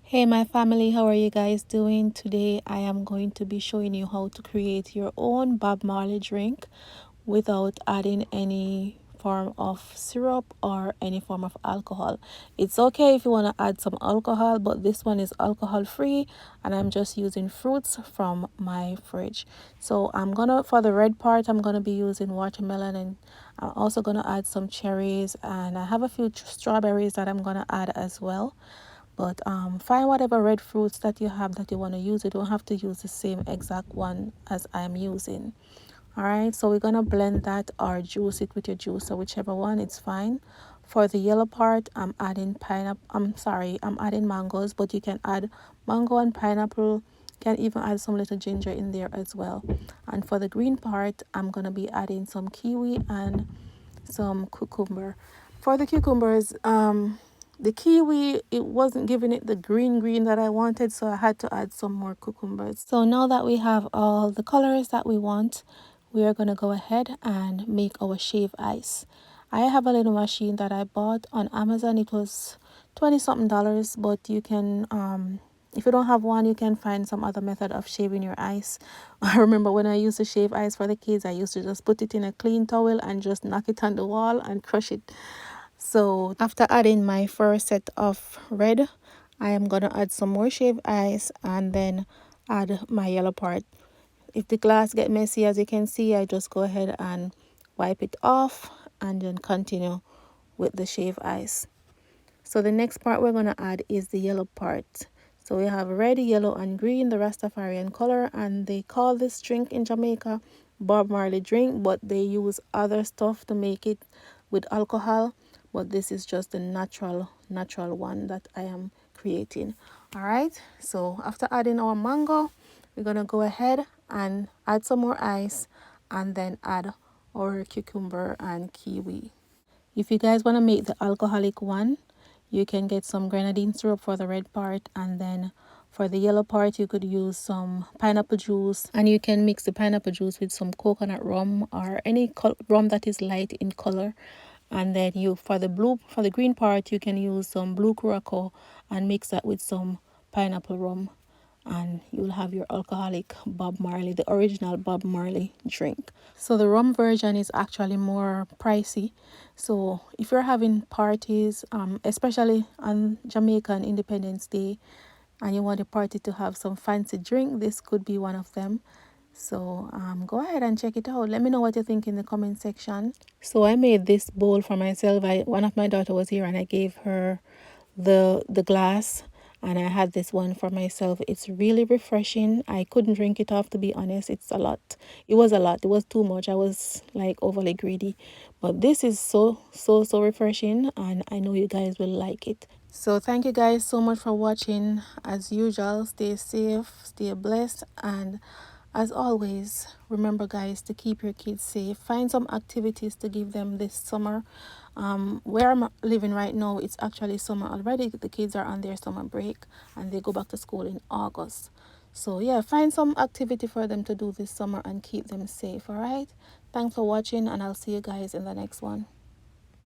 Hey my family, how are you guys doing? Today I am going to be showing you how to create your own Bob Marley drink without adding any form of syrup or any form of alcohol. It's okay if you want to add some alcohol, but this one is alcohol free and I'm just using fruits from my fridge. So for the red part, I'm gonna be using watermelon, and I'm also gonna add some cherries, and I have a few strawberries that I'm gonna add as well. But find whatever red fruits that you have that you want to use. You don't have to use the same exact one as I'm using. All right, so we're gonna blend that or juice it with your juicer, whichever one, it's fine. For the yellow part, I'm adding pineapple. I'm adding mangoes, but you can add mango and pineapple. Can even add some little ginger in there as well. And for the green part, I'm gonna be adding some kiwi and some cucumber. For the cucumbers, the kiwi, it wasn't giving it the green that I wanted, so I had to add some more cucumbers. So now that we have all the colors that we want, we are going to go ahead and make our shave ice. I have a little machine that I bought on Amazon. It was 20 something dollars, but you can if you don't have one, you can find some other method of shaving your ice. I remember when I used to shave ice for the kids, I used to just put it in a clean towel and just knock it on the wall and crush it. So after adding my first set of red, I am going to add some more shaved ice and then add my yellow part. If the glass get messy, as you can see, I just go ahead and wipe it off and then continue with the shaved ice. So the next part we're going to add is the yellow part. So we have red, yellow, and green, the Rastafarian color, and they call this drink in Jamaica Bob Marley drink, but they use other stuff to make it with alcohol. But this is just the natural one that I am creating. All right. So after adding our mango, we're gonna go ahead and add some more ice, and then add our cucumber and kiwi. If you guys want to make the alcoholic one, you can get some grenadine syrup for the red part, and then for the yellow part you could use some pineapple juice, and you can mix the pineapple juice with some coconut rum or any rum that is light in color. And then for the green part, you can use some blue curaçao and mix that with some pineapple rum, and you'll have your alcoholic Bob Marley, the original Bob Marley drink. So the rum version is actually more pricey. So if you're having parties, especially on Jamaican Independence Day, and you want a party to have some fancy drink, this could be one of them. So go ahead and check it out. Let me know what you think in the comment section. So I made this bowl for myself. One of my daughter was here and I gave her the glass, and I had this one for myself. It's really refreshing. I couldn't drink it off, to be honest. It's a lot. It was a lot. It was too much. I was like overly greedy. But this is so refreshing, and I know you guys will like it. So thank you guys so much for watching. As usual, stay safe, stay blessed, and as always, remember guys to keep your kids safe. Find some activities to give them this summer. Where I'm living right now, it's actually summer already. The kids are on their summer break and they go back to school in August. So yeah, find some activity for them to do this summer and keep them safe. All right, thanks for watching, and I'll see you guys in the next one.